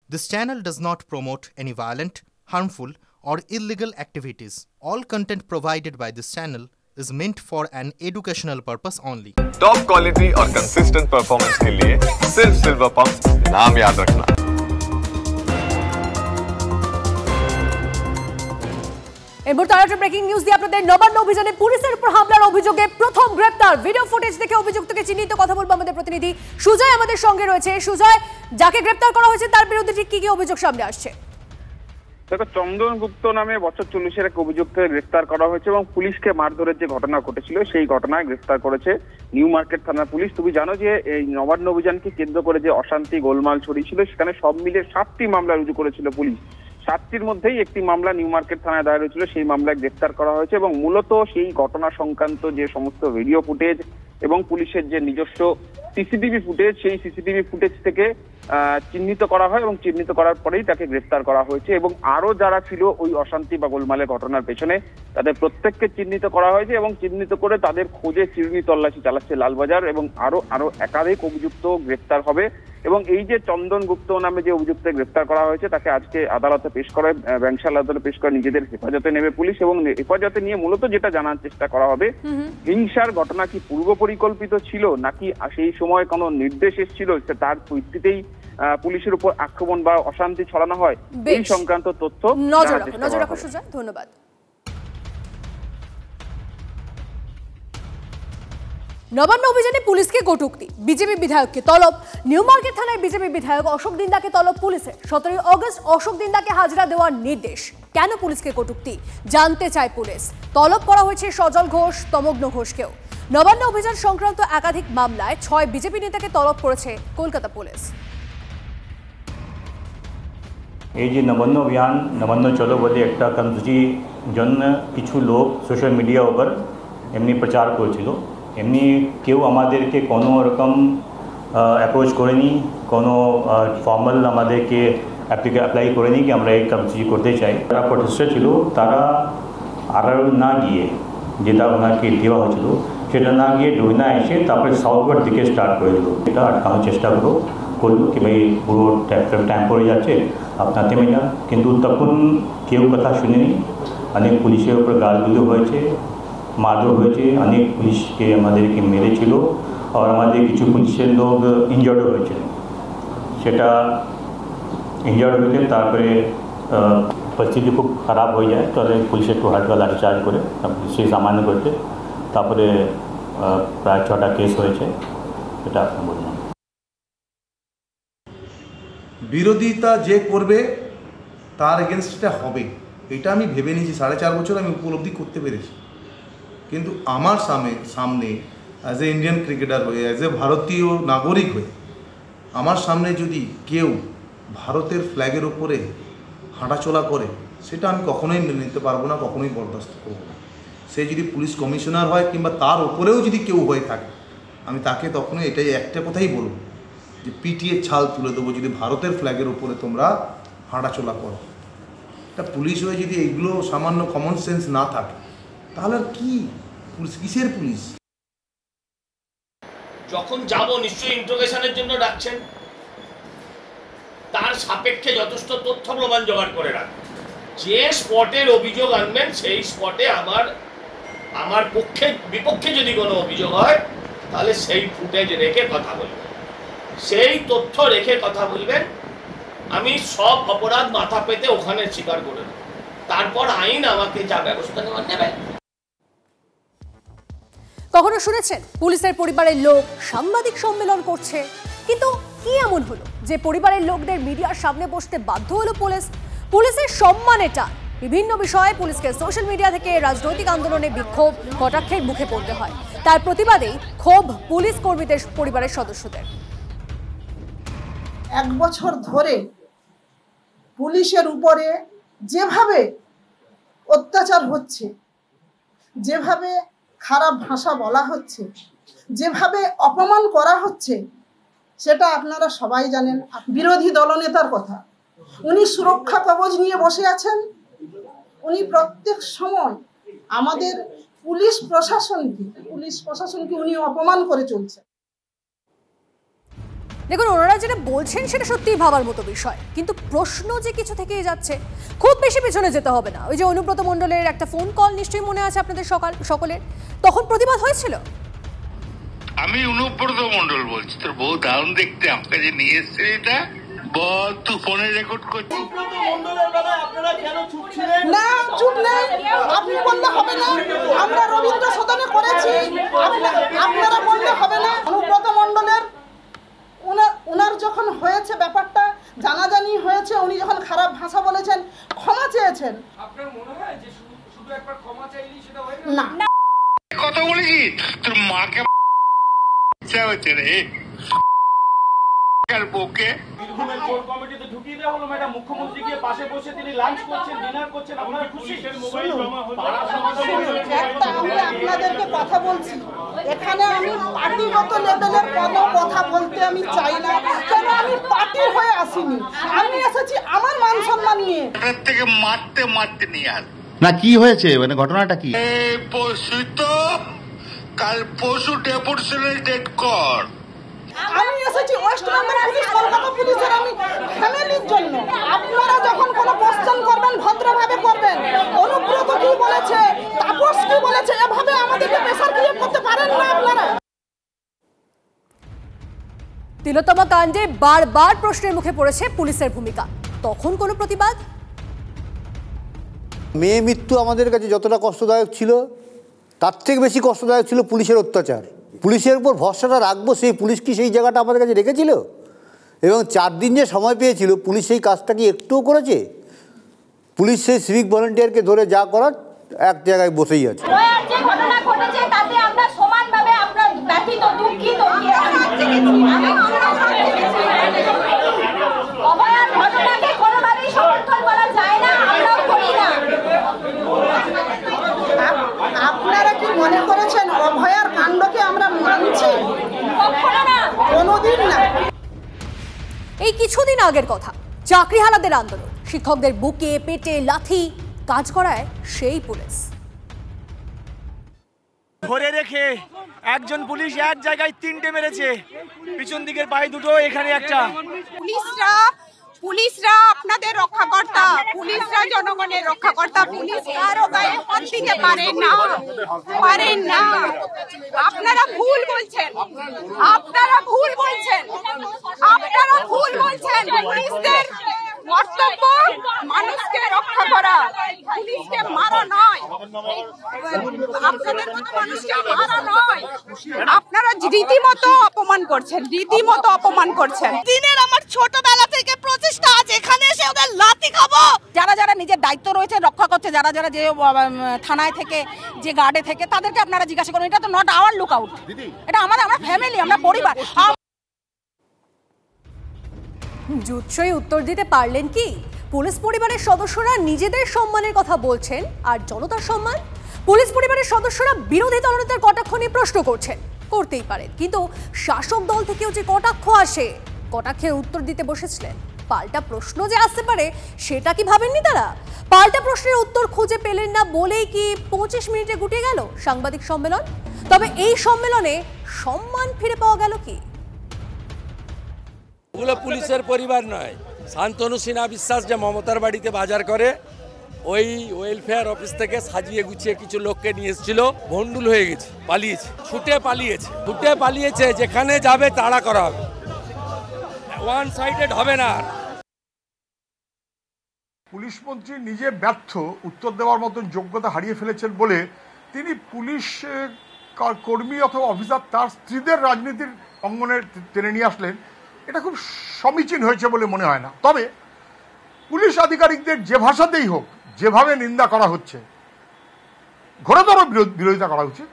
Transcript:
This channel does not promote any violent, harmful, or illegal activities. All content provided by this channel is meant for an educational purpose only. Top quality और consistent performance के लिए सिर्फ silver pumps नाम याद रखना। এই মুহূর্তে আরেকটা ব্রেকিং নিউজ দিয়ে আপনাদের নবান্ন অভিযানে পুলিশের উপর হামলার অভিযোগে প্রথম গ্রেপ্তার। ভিডিও ফুটেজ দেখে অভিযুক্তকে চিহ্নিত কথা বলবো আমাদের প্রতিনিধি সুজয় আমাদের সঙ্গে রয়েছে। সুজয়, যাকে গ্রেপ্তার করা হয়েছে তার বিরুদ্ধে ঠিক কি কি অভিযোগ সামনে আসছে? দেখো, চন্দন গুপ্ত নামে বছর 40-এর এক অভিযুক্তকে গ্রেফতার করা হয়েছে এবং পুলিশকে মারধরের যে ঘটনা ঘটেছিল সেই ঘটনায় গ্রেফতার করেছে নিউ মার্কেট থানার পুলিশ। তুমি জানো যে এই নবান্ন অভিযানকে কেন্দ্র করে যে অশান্তি গোলমাল ছড়িয়েছিল সেখানে সব মিলে 7টি মামলা রুজু করেছিল পুলিশ। 7টির মধ্যেই একটি মামলা নিউ মার্কেট থানায় দায়ের হয়েছিল, সেই মামলায় গ্রেফতার করা হয়েছে এবং মূলত সেই ঘটনা সংক্রান্ত যে সমস্ত ভিডিও ফুটেজ এবং পুলিশের যে নিজস্ব সিসিটিভি ফুটেজ, সেই সিসিটিভি ফুটেজ থেকে চিহ্নিত করা হয় এবং চিহ্নিত করার পরেই তাকে গ্রেফতার করা হয়েছে এবং আরো যারা ছিল ওই অশান্তি বা গোলমালের ঘটনার পেছনে তাদের প্রত্যেককে চিহ্নিত করা হয়েছে এবং চিহ্নিত করে তাদের খোঁজে চিরুনি তল্লাশি চালাচ্ছে লালবাজার এবং আরো একাধিক অভিযুক্ত গ্রেফতার হবে। এবং এই যে চন্দন গুপ্ত নামে যে অভিযুক্তকে গ্রেফতার করা হয়েছে তাকে আজকে আদালতে পেশ করে, ব্যাংশাল আদালতে পেশ করে নিজেদের হেফাজতে নেবে পুলিশ এবং হেফাজতে নিয়ে মূলত যেটা জানার চেষ্টা করা হবে হিংসার ঘটনা কি পূর্ব পরিকল্পিত ছিল নাকি সেই সময় কোনো নির্দেশ এসেছিল তার ভিত্তিতেই পুলিশের উপর আক্রমণ বা অশান্তি ছড়ানো হয়, এই সংক্রান্ত তথ্য নজর রাখো সুজয়, ধন্যবাদ। নবান্ন অভিযানে পুলিশকে কটূক্তি, বিজেপি বিধায়ককে তলব। নিউ মার্কেট থানায় বিজেপি বিধায়ক অশোক দিন্দাকে তলব পুলিশের। 17 আগস্ট অশোক দিন্দাকে হাজরা দেওয়ার নির্দেশ। কেন পুলিশকে কটূক্তি জানতে চায় পুলিশ। তলব করা হয়েছে সজল ঘোষ, তমগ্ন ঘোষকেও। নবান্ন অভিযান সংক্রান্ত একাধিক মামলায় 6 বিজেপি নেতাকে তলব করেছে কলকাতা পুলিশ। এই যে নবান্ন অভিযান, নবান্ন চলো বলে একটা কর্মসূচি জন্য কিছু লোক সোশ্যাল মিডিয়া উপর এমনি প্রচার করেছিল। এমনি কেউ আমাদেরকে কোনো রকম অ্যাপ্রোচ করেনি, কোনো ফর্মাল আমাদেরকে অ্যাপ্লাই করেনি কি আমরা এই কর্মসূচি করতে চাই। যারা প্রতিষ্ঠা ছিল তারা আরও না গিয়ে যেটা ওনাকে দেওয়া হয়েছিল সেটা না গিয়ে ডোইনা এসে তারপরে সাউথওয়ার্ড দিকে স্টার্ট করে দিল। এটা আটকানোর চেষ্টা করলো কি ভাই পুরো টাইম পড়ে যাচ্ছে আপনার থেমে যান, কিন্তু তখন কেউ কথা শুনেনি। অনেক পুলিশের উপর গালগুলো হয়েছে, মারধর হয়েছে, অনেক পুলিশকে আমাদেরকে মেরেছিল আর আমাদের কিছু পুলিশের লোক ইনজার্ডও হয়েছিল। সেটা ইনজার্ড হয়েছে, তারপরে পরিস্থিতি খুব খারাপ হয়ে যায়, তাহলে পুলিশের একটু হালকা লাঠিচার্জ করে পুলিশে সামান্য করেছে। তারপরে প্রায় 6টা কেস হয়েছে। এটা আপনি বললাম। বিরোধিতা যে করবে তার এগেনস্টটা হবে, এটা আমি ভেবে নিয়েছি। 4.5 বছর আমি উপলব্ধি করতে পেরেছি। কিন্তু আমার সামনে অ্যাজ এ ইন্ডিয়ান ক্রিকেটার হয়ে, অ্যাজ এ ভারতীয় নাগরিক হয়ে আমার সামনে যদি কেউ ভারতের ফ্ল্যাগের ওপরে হাঁটাচলা করে সেটা আমি কখনোই মেনে নিতে পারবো না, কখনোই বরদাস্ত করবো না। সে যদি পুলিশ কমিশনার হয় কিংবা তার ওপরেও যদি কেউ হয়ে থাকে, আমি তাকে তখনই এটাই একটা কথাই বলবো যে পিটিয়ে ছাল তুলে দেবো যদি ভারতের ফ্ল্যাগের ওপরে তোমরা হাঁটাচলা করো। এটা পুলিশ হয়ে যদি এইগুলো সামান্য কমন সেন্স না থাকে তাহলে আর কি পুলিশ, কিসের পুলিশ? যখন যাব নিশ্চয়ই ইন্টারোগেশনের জন্য ডাকছেন, তার সাপেক্ষে যথেষ্ট তথ্য প্রমাণ জোগাড় করে রাখবেন। যে স্পটের অভিযোগ আনবেন সেই স্পটে আমার পক্ষে বিপক্ষে যদি কোনো অভিযোগ হয় তাহলে সেই ফুটেজ রেখে কথা বলবেন, সেই তথ্য রেখে কথা বলবেন। আমি সব অপরাধ মাথা পেতে ওখানে স্বীকার করে দেব, তারপর আইন আমাকে যা ব্যবস্থা নেওয়ার নেবে। কখনো শুনেছেন পুলিশের পরিবারের লোক সাংবাদিক সম্মেলন করছে? কিন্তু কি এমন হলো যে পরিবারের লোকদের মিডিয়ার সামনে বসতে বাধ্য হলো পুলিশ? পুলিশের সম্মানে টান। বিভিন্ন বিষয়ে পুলিশকে সোশ্যাল মিডিয়া থেকে রাজনৈতিক আন্দোলনে বিক্ষোভ কটাক্ষের মুখে পড়তে হয়। তার প্রতিবাদেই ক্ষোভ পুলিশ কর্মীদের পরিবারের সদস্যদের। 1 বছর ধরে পুলিশের উপরে যেভাবে অত্যাচার হচ্ছে, যেভাবে খারাপ ভাষা বলা হচ্ছে, যেভাবে অপমান করা হচ্ছে, সেটা আপনারা সবাই জানেন। বিরোধী দলনেতার কথা, উনি সুরক্ষা কবচ নিয়ে বসে আছেন। উনি প্রত্যেক সময় আমাদের পুলিশ প্রশাসনকে উনি অপমান করে চলছেন। দেখুন, ওনারা যেটা বলছেন সেটা সত্যিই ভাবার মতো বিষয়, কিন্তু প্রশ্ন যে কিছু থেকেই যাচ্ছে। খুব বেশি পেছনে যেতে হবে না, ওই যে অনুব্রত মণ্ডলের একটা ফোন কল নিশ্চয়ই মনে আছে আপনাদের সকলের, তখন প্রতিবাদ হয়েছিল। আমি অনুব্রত মণ্ডল বলছি, তোর বউ দারুণ দেখতে, আমাকে যে নিয়ে এসছে এটা বল, তুই ফোনে রেকর্ড করছিস। না, চুপ নেই, আপনি বললে হবে না, আমরা রবীন্দ্র সদনে করেছি, আপনারা বললে হবে না। অনুব্রত মণ্ডলের ওনার যখন হয়েছে ব্যাপারটা জানাজানি হয়েছে, উনি যখন খারাপ ভাষা বলেছেন, ক্ষমা চেয়েছেন। আপনার মনে হয় যে শুধু একবার ক্ষমা চাইলেই সেটা হয় না? না, কথা বলেছি তোর মাকে ইচ্ছা হচ্ছে রে বউকে। বীরভূমের কোর কমিটিতে ঢুকিয়ে দেওয়া হলো ম্যাডাম, মুখ্যমন্ত্রী গিয়ে পাশে বসে তিনি লাঞ্চ করছেন, ডিনার করছেন, আপনারা খুশি? একটা আমি আপনাদেরকে কথা বলছি, এখানে আমি পার্টিগত লেভেলের কোনো কথা বলতে আমি চাই না, কারণ আমি পার্টি হয়ে আসিনি, আমি এসেছি আমার মান সম্মান নিয়ে। থেকে মারতে মারতে নিয়ে আস না, কি হয়েছে মানে ঘটনাটা কি? পরশু তো কাল পরশু ডেপুটেশনের ডেট কর। আমি এসেছি ওয়েস্ট বেঙ্গল পুলিশ, কলকাতা পুলিশের আমি ফ্যামিলির জন্য। আপনারা যখন কোনো কোশ্চেন করবেন ভদ্রভাবে করবেন। অনুব্রত কি বলেছে, তাপস কি বলেছে, এভাবে আমাদেরকে প্রেসার ক্রিয়েট করতে পারেন না আপনারা। তিলোত্তমা কাণ্ডে বারবার প্রশ্নের মুখে পড়েছে পুলিশের ভূমিকা, তখন কোনো প্রতিবাদ? মেয়ে মৃত্যু আমাদের কাছে যতটা কষ্টদায়ক ছিল, তার থেকে বেশি কষ্টদায়ক ছিল পুলিশের অত্যাচার। পুলিশের উপর ভরসাটা রাখবো, সেই পুলিশ কি সেই জায়গাটা আমাদের কাছে রেখেছিল? এবং 4 দিন যে সময় পেয়েছিল, পুলিশ সেই কাজটা কি একটুও করেছে? পুলিশ সেই সিভিক ভলেন্টিয়ারকে ধরে যা করার এক জায়গায় বসেই আছে। আপনারা কি মনে করেছেন অভয়ার কাণ্ডকে আমরা মানছি? কোনোদিন না। এই কিছুদিন আগের কথা, চাকরিহারাদের আন্দোলন, শিক্ষকদের বুকে পেটে লাথি, কাজ করায় সেই পুলিশ। ধরে রেখে একজন পুলিশ এক জায়গায় 3টে মেরেছে, পিছন দিকের পায়ে 2টো, এখানে একটা। পুলিশরা আপনাদের রক্ষাকর্তা, পুলিশরা জনগণের রক্ষাকর্তা, পুলিশ কারো গায়ে হাত দিতে পারেন না। আপনারা ভুল বলছেন, পুলিশদের কর্তব্য মানুষকে রক্ষা করা, পুলিশকে মারা নয়, আপনাদের মতো মানুষকে মারা নয়। আপনারা রীতিমতো অপমান করছেন। দিনের আমার ছোটবেলা থেকে প্রচেষ্টা, আজ এখানে এসে ওদের লাথি খাবো। যারা নিজের দায়িত্ব রয়েছে রক্ষা করছে, যারা যে থানায় থেকে, যে গার্ডে থেকে, তাদেরকে আপনারা জিজ্ঞাসা করুন। এটা তো নট আওয়ার লুক আউট, এটা আমরা ফ্যামিলি, আমরা পরিবার। জুৎসই উত্তর দিতে পারলেন কি? পুলিশ পরিবারের সদস্যরা নিজেদের সম্মানের কথা বলছেন, আর জনতার সম্মান? পুলিশ পরিবারের সদস্যরা বিরোধী দলনেতার কটাক্ষ নিয়ে প্রশ্ন করছেন, করতেই পারেন, কিন্তু শাসক দল থেকেও যে কটাক্ষ আসে, কটাক্ষের উত্তর দিতে বসেছিলেন। পাল্টা প্রশ্ন যে আসতে পারে সেটা কি ভাবেননি তারা? পাল্টা প্রশ্নের উত্তর খুঁজে পেলেন না বলেই কি 25 মিনিটে গুটিয়ে গেল সাংবাদিক সম্মেলন? তবে এই সম্মেলনে সম্মান ফিরে পাওয়া গেল কি? ওগুলো পুলিশের পরিবার নয়। শান্তনু সিনহা বিশ্বাস যে মমতার বাড়িতে বাজার করে, ওই ওয়েলফেয়ার অফিস থেকে সাজিয়ে গুছিয়ে কিছু লোককে নিয়ে এসেছিল, ভন্ডুল হয়ে গেছে, ছুটে পালিয়েছে। যেখানে যাবে তাড়া করা হবে, ওয়ান সাইডেড হবে না। পুলিশ মন্ত্রী নিজে ব্যর্থ, উত্তর দেওয়ার মতন যোগ্যতা হারিয়ে ফেলেছেন বলে তিনি পুলিশ কর্মী অথবা অফিসার তার স্ত্রীদের রাজনীতির অঙ্গনে টেনে নিয়ে আসলেন। এটা খুব সমীচীন হয়েছে বলে মনে হয় না। তবে পুলিশ আধিকারিকদের যে ভাষাতেই হোক, যেভাবে নিন্দা করা হচ্ছে, ঘোরতর বিরোধিতা করা উচিত।